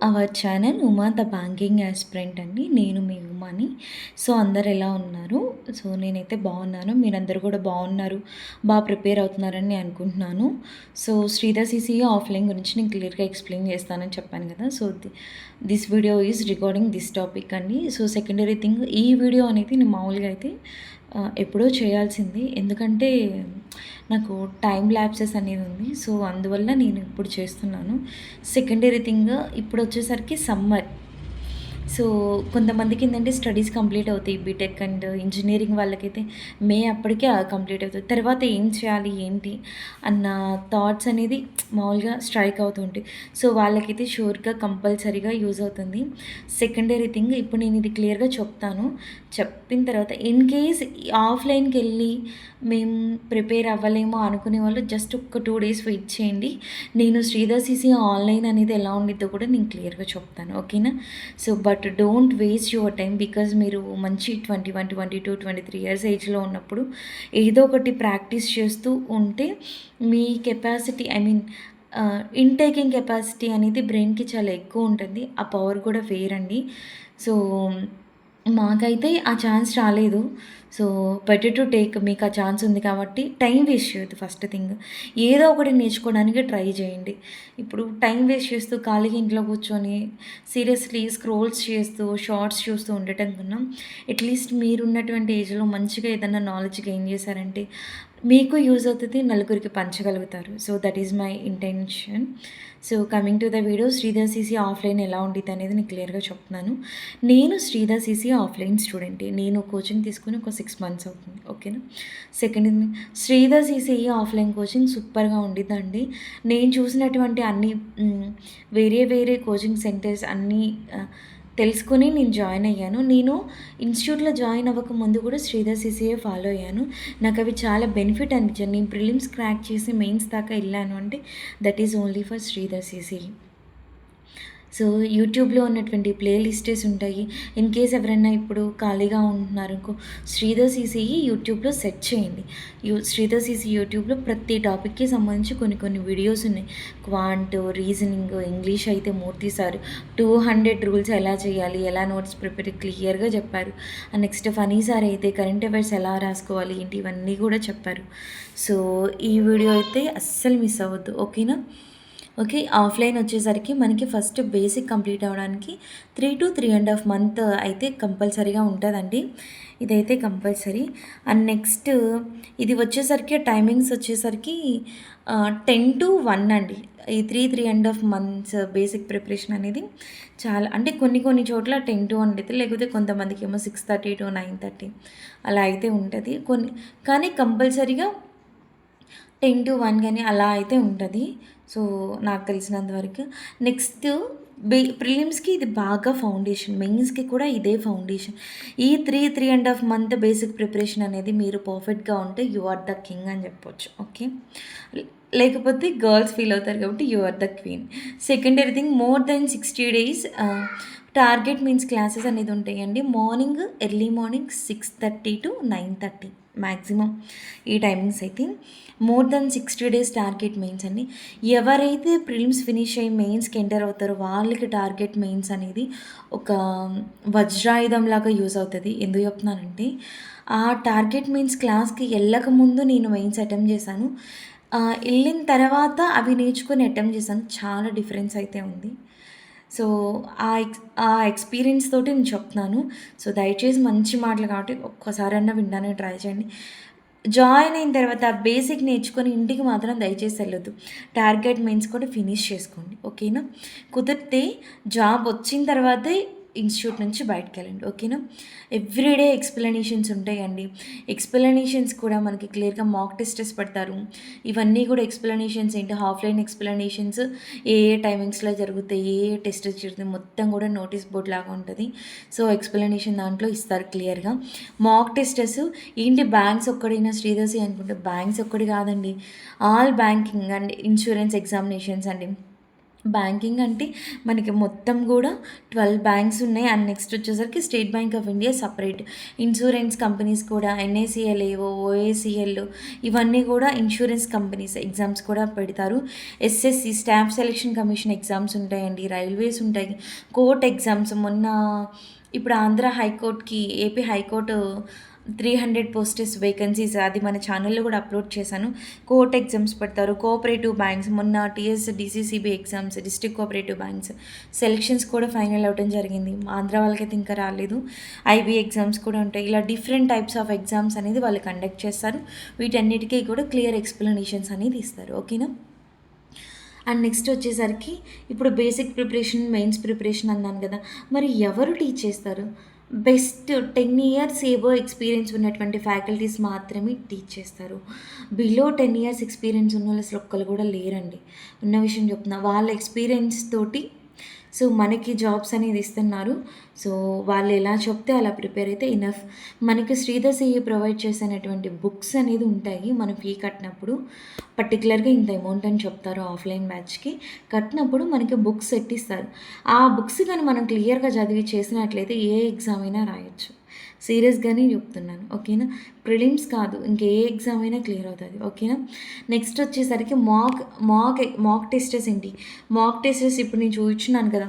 Our channel Uma the banking aspirant అండి. నేను మీ ఉమాని. So, అందరు ఎలా ఉన్నారు? సో, నేనైతే బాగున్నాను. మీరందరూ కూడా బాగున్నారు, ప్రిపేర్ అవుతున్నారని నేను అనుకుంటున్నాను. సో, శ్రీధర్ సీసీఏ ఆఫ్లైన్ గురించి నేను క్లియర్‌గా ఎక్స్‌ప్లెయిన్ చేస్తానని చెప్పాను కదా! So, this video is regarding this topic అండి. సో, సెకండరీ థింగ్ ఈ వీడియో అనేది నేను మామూలుగా అయితే ఎప్పుడో చేయాల్సింది. ఎందుకంటే నాకు టైం ల్యాప్సెస్ అనేది ఉంది. సో, అందువల్ల నేను ఇప్పుడు చేస్తున్నాను. సెకండరీ థింగ్ ఇప్పుడొచ్చేసరికి సమ్మర్. సో, కొంతమందికి ఏంటంటే స్టడీస్ కంప్లీట్ అవుతాయి. బీటెక్ అండ్ ఇంజినీరింగ్ వాళ్ళకైతే అప్పటికే కంప్లీట్ అవుతుంది. తర్వాత ఏం చేయాలి, ఏంటి అన్న థాట్స్ అనేది మామూలుగా స్ట్రైక్ అవుతూ ఉంటాయి. సో, వాళ్ళకైతే షూర్‌గా కంపల్సరీగా యూజ్ అవుతుంది. సెకండరీ థింగ్ ఇప్పుడు నేను ఇది క్లియర్‌గా చెప్తాను. చెప్పిన తర్వాత ఇన్ కేస్ ఆఫ్‌లైన్‌కెళ్ళి మేము ప్రిపేర్ అవ్వలేము అనుకునే వాళ్ళు జస్ట్ ఒక 2 డేస్ వెయిట్ చేయండి. నేను శ్రీధర్ సీసీ ఆన్‌లైన్ అనేది ఎలా ఉండిద్దో కూడా నేను క్లియర్‌గా చెప్తాను. ఓకేనా? So, but don't waste your time. Because మీరు మంచి 21, 22, 23 ఇయర్స్ ఏజ్‌లో ఉన్నప్పుడు ఏదో ఒకటి ప్రాక్టీస్ చేస్తూ ఉంటే మీ కెపాసిటీ ఇన్‌టేకింగ్ కెపాసిటీ అనేది బ్రెయిన్‌కి చాలా ఎక్కువ ఉంటుంది. ఆ పవర్ కూడా వేరండి. సో, మాకైతే ఆ ఛాన్స్ రాలేదు. So, better to take. మీకు ఆ ఛాన్స్ ఉంది కాబట్టి టైం వేస్ట్ చేయొద్దు ఫస్ట్ థింగ్. ఏదో ఒకటి నేర్చుకోవడానికి ట్రై చేయండి. ఇప్పుడు టైం వేస్ట్ చేస్తూ ఖాళీగా ఇంట్లో కూర్చొని సీరియస్లీ స్క్రోల్స్ చేస్తూ, షార్ట్స్ చూస్తూ ఉండటం కన్నా అట్‌లీస్ట్ మీరున్నటువంటి ఏజ్‌లో మంచిగా ఏదన్నా నాలెడ్జ్ గెయిన్ చేశారంటే మీకు యూజ్ అవుతది, నలుగురికి పంచగలుగుతారు. So, that is my intention. So, coming to the video, Sridhar CC offline ఎలా ఉండిద్ది అనేది నేను క్లియర్‌గా చెప్తున్నాను. నేను శ్రీధర్ సీసీ ఆఫ్లైన్ స్టూడెంటే. నేను కోచింగ్ తీసుకొని ఒక 6 మంత్స్ అవుతుంది. ఓకేనా? Second thing, Sridhar CC offline coaching సూపర్‌గా ఉండిద్దండి. నేను చూసినటువంటి అన్ని వేరే వేరే కోచింగ్ సెంటర్స్ అన్నీ తెలుసుకొని నేను జాయిన్ అయ్యాను. నేను ఇన్‌స్టిట్యూట్‌లో జాయిన్ అవ్వక ముందు కూడా శ్రీధర్ సీసీయే ఫాలో అయ్యాను. నాకు అవి చాలా బెనిఫిట్ అనిపించాయి. నేను ప్రిలిమ్స్ క్రాక్ చేసి మెయిన్స్ దాకా వెళ్ళాను అంటే that is only for Sridhar CC. So, యూట్యూబ్‌లో ఉన్నటువంటి ప్లే లిస్టెస్ ఉంటాయి. ఇన్ కేస్ ఎవరైనా ఇప్పుడు ఖాళీగా ఉంటున్నారనుకో, శ్రీధర్ సీసీ యూట్యూబ్‌లో సెర్చ్ చేయండి. శ్రీధర్ సీసీ యూట్యూబ్‌లో ప్రతి టాపిక్‌కి సంబంధించి కొన్ని కొన్ని వీడియోస్ ఉన్నాయి. క్వాంట్, రీజనింగ్, ఇంగ్లీష్ అయితే మూర్తి సార్ 200 రూల్స్ ఎలా చేయాలి, ఎలా నోట్స్ ప్రిపేర్ క్లియర్‌గా చెప్పారు. నెక్స్ట్ ఫనీ సార్ అయితే కరెంట్ అఫైర్స్ ఎలా రాసుకోవాలి ఏంటి ఇవన్నీ కూడా చెప్పారు. సో, ఈ వీడియో అయితే అస్సలు మిస్ అవ్వద్దు. ఓకేనా? ఓకే. ఆఫ్‌లైన్ వచ్చేసరికి మనకి ఫస్ట్ బేసిక్ కంప్లీట్ అవ్వడానికి 3 to 3.5 మంత్ అయితే కంపల్సరీగా ఉంటదండి. ఇదైతే కంపల్సరీ. అండ్ నెక్స్ట్ ఇది వచ్చేసరికి టైమింగ్స్ వచ్చేసరికి 10 to 1 అండి. ఈ 3.5 మంత్స్ బేసిక్ ప్రిపరేషన్ అనేది చాలా అంటే కొన్ని కొన్ని చోట్ల 10 to 1 అయితే, లేకపోతే కొంతమందికేమో 6:30 to 9:30 అలా అయితే ఉంటది. కానీ కంపల్సరీగా 10 to 1 గాని అలా అయితే ఉంటది. సో, నాకు తెలిసినంత వరకు. నెక్స్ట్ ప్రిలిమ్స్‌కి ఇది బాగా ఫౌండేషన్. మెయిన్స్‌కి కూడా ఇదే ఫౌండేషన్. ఈ 3 మంత్ బేసిక్ ప్రిపరేషన్ అనేది మీరు పర్ఫెక్ట్‌గా ఉంటే యూ ఆర్ ద కింగ్ అని చెప్పొచ్చు. ఓకే. లేకపోతే గర్ల్స్ ఫీల్ అవుతారు కాబట్టి you are the queen. Secondary thing, more than 60 days target means classes అనేది ఉంటాయండి. Morning early morning 6:30 to 9:30 maximum ఈ టైమింగ్స్ అయితే. More than 60 days target mains అండి. ఎవరైతే ప్రిలిమ్స్ ఫినిష్ అయ్యి మెయిన్స్‌కి ఎంటర్ అవుతారో వాళ్ళకి టార్గెట్ మెయిన్స్ అనేది ఒక వజ్రాయుధంలాగా యూజ్ అవుతది. ఎందుకు చెప్తున్నానంటే ఆ టార్గెట్ మెయిన్స్ క్లాస్‌కి ఎళ్ళకముందు నేను మెయిన్స్ అటెంప్ట్ చేశాను. ఎళ్ళిన తర్వాత అవి నేర్చుకొని అటెంప్ట్ చేశాను. చాలా డిఫరెన్స్ అయితే ఉంది. సో, ఆ ఎక్స్‌పీరియన్స్ తోటి నేను చెప్తున్నాను. సో, దయచేసి మంచి మాటలు కాబట్టి ఒక్కసారన్నా వినడానికి ట్రై చేయండి. జాయిన్ అయిన తర్వాత బేసిక్ నేర్చుకొని ఇంటికి మాత్రం దయచేసి ఎళ్ళొద్దు. టార్గెట్ మెయిన్స్ కూడా ఫినిష్ చేసుకోండి. ఓకేనా? కుదిరితే జాబ్ వచ్చిన తర్వాతే ఇన్‌స్టిట్యూట్ నుంచి బయటికెళ్ళండి. ఓకేనా? ఎవ్రీడే ఎక్స్‌ప్లనేషన్స్ ఉంటాయండి. ఎక్స్‌ప్లనేషన్స్ కూడా మనకి క్లియర్‌గా మాక్ టెస్టెస్ పెడతారు. ఇవన్నీ కూడా ఎక్స్‌ప్లనేషన్స్ ఏంటి, ఆఫ్‌లైన్ ఎక్స్‌ప్లనేషన్స్ ఏ ఏ టైమింగ్స్‌లో జరుగుతాయి, ఏ ఏ టెస్టెస్ జరుగుతాయి మొత్తం కూడా నోటీస్ బోర్డ్ లాగా ఉంటది. సో, ఎక్స్‌ప్లనేషన్ దాంట్లో ఇస్తారు క్లియర్‌గా. మాక్ టెస్టెస్ ఏంటి, బ్యాంక్స్ ఒక్కడైనా శ్రీదర్శి అనుకుంటే బ్యాంక్స్ ఒక్కటి కాదండి. All banking and insurance examinations అండి. బ్యాంకింగ్ అంటే మనకి మొత్తం కూడా 12 బ్యాంక్స్ ఉన్నాయి. అండ్ నెక్స్ట్ వచ్చేసరికి state bank of India separate. Insurance companies కూడా ఎన్ఏసిఎల్ ఏవో, ఓఏసిఎల్ ఇవన్నీ కూడా ఇన్సూరెన్స్ కంపెనీస్ ఎగ్జామ్స్ కూడా పెడతారు. SSC staff selection commission exams ఉంటాయండి, రైల్వేస్ ఉంటాయి, కోర్ట్ ఎగ్జామ్స్. మొన్న ఇప్పుడు ఆంధ్ర హైకోర్టుకి, ఏపీ హైకోర్టు 300 పోస్టెస్ వేకెన్సీస్ అది మన ఛానల్లో కూడా అప్లోడ్ చేశాను. కోర్ట్ ఎగ్జామ్స్ పెడతారు. కోఆపరేటివ్ బ్యాంక్స్ మొన్న TS DCCB exams, district cooperative banks selections కూడా ఫైనల్ అవ్వడం జరిగింది. ఆంధ్ర వాళ్ళకైతే ఇంకా రాలేదు. ఐబీ ఎగ్జామ్స్ కూడా ఉంటాయి. ఇలా డిఫరెంట్ టైప్స్ ఆఫ్ ఎగ్జామ్స్ అనేది వాళ్ళు కండక్ట్ చేస్తారు. వీటన్నిటికీ కూడా క్లియర్ ఎక్స్ప్లెనేషన్స్ అనేది ఇస్తారు. ఓకేనా. అండ్ నెక్స్ట్ వచ్చేసరికి ఇప్పుడు బేసిక్ ప్రిపరేషన్, మెయిన్స్ ప్రిపరేషన్ అన్నాను కదా, మరి ఎవరు టీచ్ చేస్తారు? బెస్ట్ 10 ఇయర్స్ ఏవో ఎక్స్పీరియన్స్ ఉన్నటువంటి ఫ్యాకల్టీస్ మాత్రమే టీచ్ చేస్తారు. బిలో 10 ఇయర్స్ ఎక్స్పీరియన్స్ ఉన్న వాళ్ళు అసలు ఒక్కరు కూడా లేరండి. ఉన్న విషయం చెప్తున్నా. వాళ్ళ ఎక్స్పీరియన్స్ తోటి సో మనకి జాబ్స్ అనేది ఇస్తున్నారు. సో వాళ్ళు ఎలా చెప్తే అలా ప్రిపేర్ అయితే ఇనఫ్. మనకి శ్రీధర్ సిఈ ప్రొవైడ్ చేసినటువంటి బుక్స్ అనేది ఉంటాయి. మనం ఫీ కట్టినప్పుడు పర్టికులర్గా ఇంత అమౌంట్ అని చెప్తారు. ఆఫ్లైన్ బ్యాచ్కి కట్టినప్పుడు మనకి బుక్స్ సెట్ ఇస్తారు. ఆ బుక్స్ కానీ మనం క్లియర్గా చదివి చేసినట్లయితే ఏ ఎగ్జామ్ అయినా రాయొచ్చు. సీరియస్గానే చెప్తున్నాను. ఓకేనా. ప్రిలిమ్స్ కాదు, ఇంకే ఎగ్జామ్ అయినా క్లియర్ అవుతుంది. ఓకేనా. నెక్స్ట్ వచ్చేసరికి మాక్ టెస్టెస్ ఏంటి? మాక్ టెస్టెస్ ఇప్పుడు నేను చూపించినాను కదా,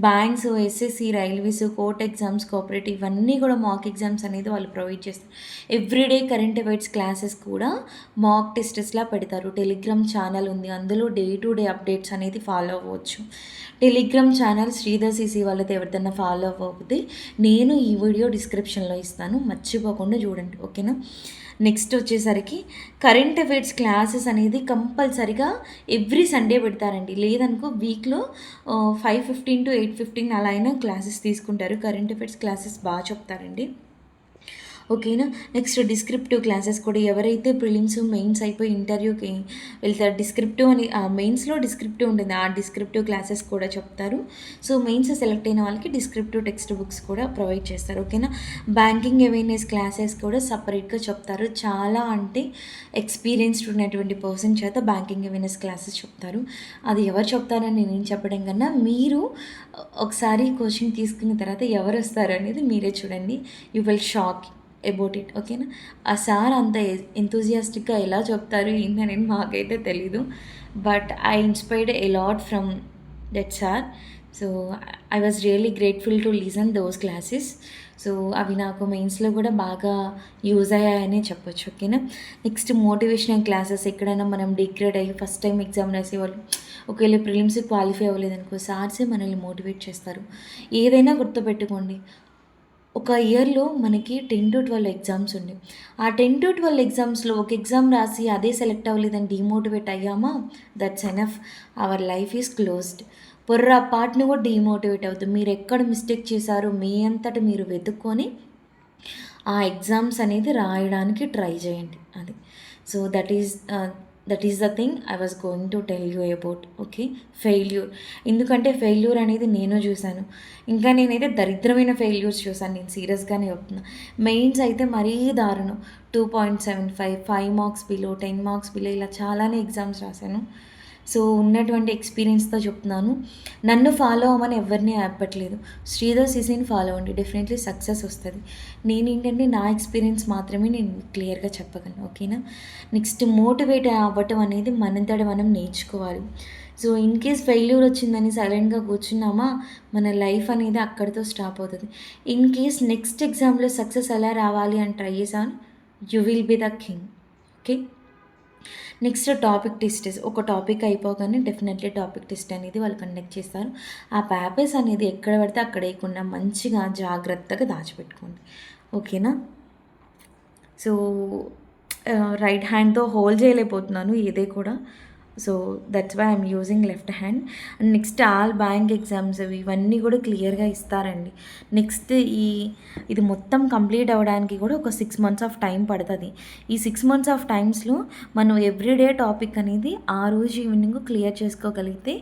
banks, SSC, railways, court exams, cooperative ఇవన్నీ కూడా మాక్ ఎగ్జామ్స్ అనేది వాళ్ళు ప్రొవైడ్ చేస్తారు. ఎవ్రీడే కరెంట్ అఫైర్స్ క్లాసెస్ కూడా మాక్ టెస్టెస్లా పెడతారు. టెలిగ్రామ్ ఛానల్ ఉంది, అందులో డే టు డే అప్డేట్స్ అనేది ఫాలో అవ్వచ్చు. టెలిగ్రామ్ ఛానల్ శ్రీధర్ సిసి వాళ్ళతో ఎవరిదన్నా ఫాలో అవ్వకపోతే నేను ఈ వీడియో డిస్క్రిప్షన్లో ఇస్తాను, మర్చిపోకుండా చూడండి. ఓకేనా. నెక్స్ట్ వచ్చేసరికి కరెంట్ అఫైర్స్ క్లాసెస్ అనేది కంపల్సరిగా ఎవ్రీ సండే పెడతారండి. లేదనుకో వీక్లో 5:15 to 8:15 అలా అయినా క్లాసెస్ తీసుకుంటారు. కరెంట్ అఫైర్స్ క్లాసెస్ బాగా చెప్తారండి. ఓకేనా. నెక్స్ట్ డిస్క్రిప్టివ్ క్లాసెస్ కూడా ఎవరైతే ప్రిలిమ్స్, మెయిన్స్ అయిపోయి ఇంటర్వ్యూకి వెళ్తారు, డిస్క్రిప్టివ్ అని మెయిన్స్లో డిస్క్రిప్టివ్ ఉంటుంది, ఆ డిస్క్రిప్టివ్ క్లాసెస్ కూడా చెప్తారు. సో మెయిన్స్ సెలెక్ట్ అయిన వాళ్ళకి డిస్క్రిప్టివ్ టెక్స్ట్ బుక్స్ కూడా ప్రొవైడ్ చేస్తారు. ఓకేనా. బ్యాంకింగ్ అవేర్నెస్ క్లాసెస్ కూడా సపరేట్గా చెప్తారు. చాలా అంటే ఎక్స్పీరియన్స్డ్ ఉన్నటువంటి పర్సన్ చేత బ్యాంకింగ్ అవేర్నెస్ క్లాసెస్ చెప్తారు. అది ఎవరు చెప్తారని నేను చెప్పడం కన్నా మీరు ఒకసారి కోచింగ్ తీసుకున్న తర్వాత ఎవరు వస్తారు అనేది మీరే చూడండి. You will shock about it. ఓకేనా. ఆ సార్ అంత ఎంతూజియాస్టిక్గా ఎలా చెప్తారు ఏంటనేది మాకైతే తెలీదు. But I inspired a lot from that sir. So I was really grateful to listen those classes. So అవి నాకు మెయిన్స్లో కూడా బాగా యూజ్ అయ్యాయని చెప్పొచ్చు. ఓకేనా. Next motivational classes. ఎక్కడైనా మనం డిగ్రేడ్ అయ్యి ఫస్ట్ టైం ఎగ్జామ్ రాసేవాళ్ళు ఒకవేళ ప్రిలిమ్స్ క్వాలిఫై అవ్వలేదనుకో, సార్సే మనల్ని మోటివేట్ చేస్తారు. ఏదైనా గుర్తుపెట్టుకోండి, ఒక ఇయర్లో మనకి 10 to 12 ఎగ్జామ్స్ ఉన్నాయి. ఆ 10 to 12 ఎగ్జామ్స్లో ఒక ఎగ్జామ్ రాసి అదే సెలెక్ట్ అవ్వలేదని డిమోటివేట్ అయ్యామా, that's enough. Our life is closed. పొర్రపాటును కూడా డిమోటివేట్ అవుతుంది. మీరు ఎక్కడ మిస్టేక్ చేశారో మీ అంతటా మీరు వెతుక్కొని ఆ ఎగ్జామ్స్ అనేది రాయడానికి ట్రై చేయండి. అది. So that is the thing I was going to tell you about. Okay. Failure. ఎందుకంటే ఫెయిల్యూర్ అనేది నేను చూశాను. ఇంకా నేనైతే దరిద్రమైన ఫెయిల్యూర్స్ చూశాను. నేను సీరియస్గానే చెప్తున్నా. మెయిన్స్ అయితే మరీ దారుణం. 2.75, 5 మార్క్స్ బిలో, 10 మార్క్స్ బిలో ఇలా చాలానే ఎగ్జామ్స్ రాశాను. సో ఉన్నటువంటి ఎక్స్పీరియన్స్తో చెప్తున్నాను. నన్ను ఫాలో అవ్వమని ఎవరిని ఆపట్లేదు. శ్రీధర్ సిసిని ఫాలో అవ్వండి, డెఫినెట్లీ సక్సెస్ వస్తుంది. నేనేంటంటే నా ఎక్స్పీరియన్స్ మాత్రమే నేను క్లియర్గా చెప్పగలను. ఓకేనా. నెక్స్ట్ మోటివేట్ అవ్వటం అనేది మనంతట మనం నేర్చుకోవాలి. సో ఇన్ కేస్ ఫెయిల్యూర్ వచ్చిందని సైలెంట్గా కూర్చున్నామా, మన లైఫ్ అనేది అక్కడితో స్టాప్ అవుతుంది. ఇన్ కేస్ నెక్స్ట్ ఎగ్జామ్లో సక్సెస్ ఎలా రావాలి అని ట్రై చేసాను, you will be the king. Okay. Next topic test. ఒక టాపిక్ అయిపోగానే డెఫినెట్లీ టాపిక్ టెస్ట్ అనేది వాళ్ళు కండక్ట్ చేస్తారు. ఆ పేపర్స్ అనేది ఎక్కడ పడితే అక్కడ వేయకుండా మంచిగా జాగ్రత్తగా దాచిపెట్టుకోండి. ఓకేనా. సో రైట్ హ్యాండ్తో హోల్డ్ చేయలేకపోతున్నాను ఏదే కూడా. So that's why I'm using left hand. And next all bank exams ఇవన్నీ కూడా క్లియర్గా ఇస్తారండి. నెక్స్ట్ ఇది మొత్తం కంప్లీట్ అవ్వడానికి కూడా ఒక 6 months ఆఫ్ టైం పడుతుంది. ఈ 6 months ఆఫ్ టైమ్స్లో మనం ఎవ్రీడే టాపిక్ అనేది ఆ రోజు ఈవినింగ్ క్లియర్ చేసుకోగలిగితే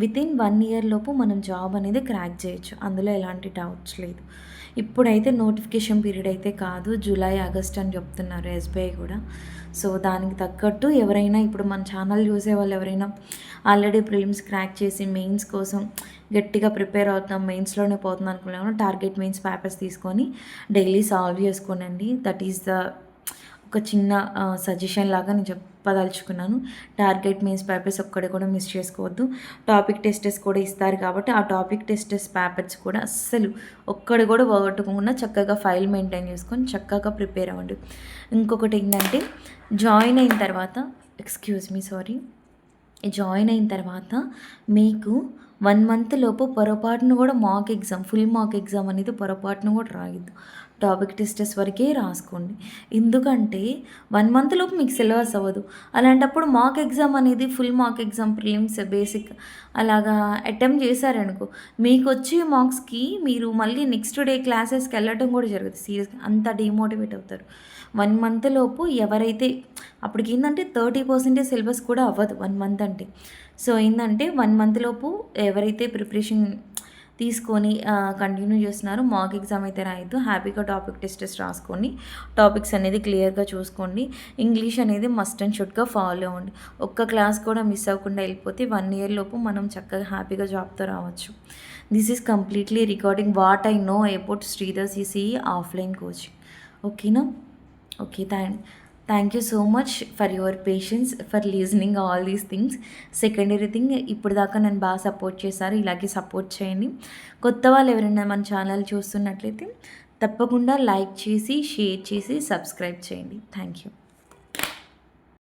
వితిన్ 1 year లోపు మనం జాబ్ అనేది క్రాక్ చేయొచ్చు. అందులో ఎలాంటి డౌట్స్ లేదు. ఇప్పుడైతే నోటిఫికేషన్ పీరియడ్ అయితే కాదు, జూలై, ఆగస్ట్ అని చెప్తున్నారు ఎస్బీఐ కూడా. సో దానికి తగ్గట్టు ఎవరైనా ఇప్పుడు మన ఛానల్ చూసేవాళ్ళు ఎవరైనా ఆల్రెడీ ప్రిలిమ్స్ క్రాక్ చేసి మెయిన్స్ కోసం గట్టిగా ప్రిపేర్ అవుతున్నాం, మెయిన్స్లోనే పోతుంది అనుకున్నాము, టార్గెట్ మెయిన్స్ పేపర్స్ తీసుకొని డైలీ సాల్వ్ చేసుకోనండి. దట్ ఈస్ ద ఒక చిన్న సజెషన్ లాగా నేను చెప్పదలుచుకున్నాను. టార్గెట్ మెయిన్స్ పేపర్స్ ఒక్కటి కూడా మిస్ చేసుకోవద్దు. టాపిక్ టెస్టెస్ కూడా ఇస్తారు కాబట్టి ఆ టాపిక్ టెస్టెస్ పేపర్స్ కూడా అస్సలు ఒక్కటి కూడా పోగొట్టుకోకుండా చక్కగా ఫైల్ మెయింటైన్ చేసుకొని చక్కగా ప్రిపేర్ అవ్వండి. ఇంకొకటి ఏంటంటే జాయిన్ అయిన తర్వాత జాయిన్ అయిన తర్వాత మీకు 1 మంత్ లోపు పొరపాటున కూడా ఫుల్ మాక్ ఎగ్జామ్ అనేది పొరపాటున కూడా రాయొద్దు. టాపిక్ టెస్టెస్ వరకే రాసుకోండి. ఎందుకంటే 1 మంత్ లోపు మీకు సిలబస్ అవ్వదు. అలాంటప్పుడు మాక్ ఎగ్జామ్ అనేది ఫుల్ మాక్ ఎగ్జామ్ ప్రిలిమ్స్ బేసిక్ అలాగా అటెంప్ట్ చేశారనుకో, మీకు వచ్చే మార్క్స్కి మీరు మళ్ళీ నెక్స్ట్ డే క్లాసెస్కి వెళ్ళడం కూడా జరుగుతుంది. సీరియస్గా అంత డిమోటివేట్ అవుతారు. 1 మంత్ లోపు ఎవరైతే అప్పటికి ఏంటంటే 30% సిలబస్ కూడా అవ్వదు 1 మంత్ అంటే. సో ఏంటంటే 1 మంత్ లోపు ఎవరైతే ప్రిపరేషన్ తీసుకొని కంటిన్యూ చేస్తున్నారో మాక్ ఎగ్జామ్ అయితే రాయొద్దు. హ్యాపీగా టాపిక్ టెస్టెస్ రాసుకోండి. టాపిక్స్ అనేది క్లియర్గా చూసుకోండి. ఇంగ్లీష్ అనేది మస్ట్ అండ్ షుడ్గా ఫాలో అవ్వండి. ఒక్క క్లాస్ కూడా మిస్ అవ్వకుండా వెళ్ళిపోతే 1 ఇయర్ లోపు మనం చక్కగా హ్యాపీగా జాబ్తో రావచ్చు. This is completely recording what I know about Sridhar CCE offline coaching. ఓకేనా? Okay, thank you so much for your patience for listening all these things. Secondary thing, ఇప్పుడు దాకా నన్ను బాగా సపోర్ట్ చేశారు, ఇలాగే సపోర్ట్ చేయండి. కొత్త వాళ్ళు ఎవరైనా మన ఛానల్ చూస్తున్నట్లయితే తప్పకుండా లైక్ చేసి, షేర్ చేసి, సబ్స్క్రైబ్ చేయండి. Thank you.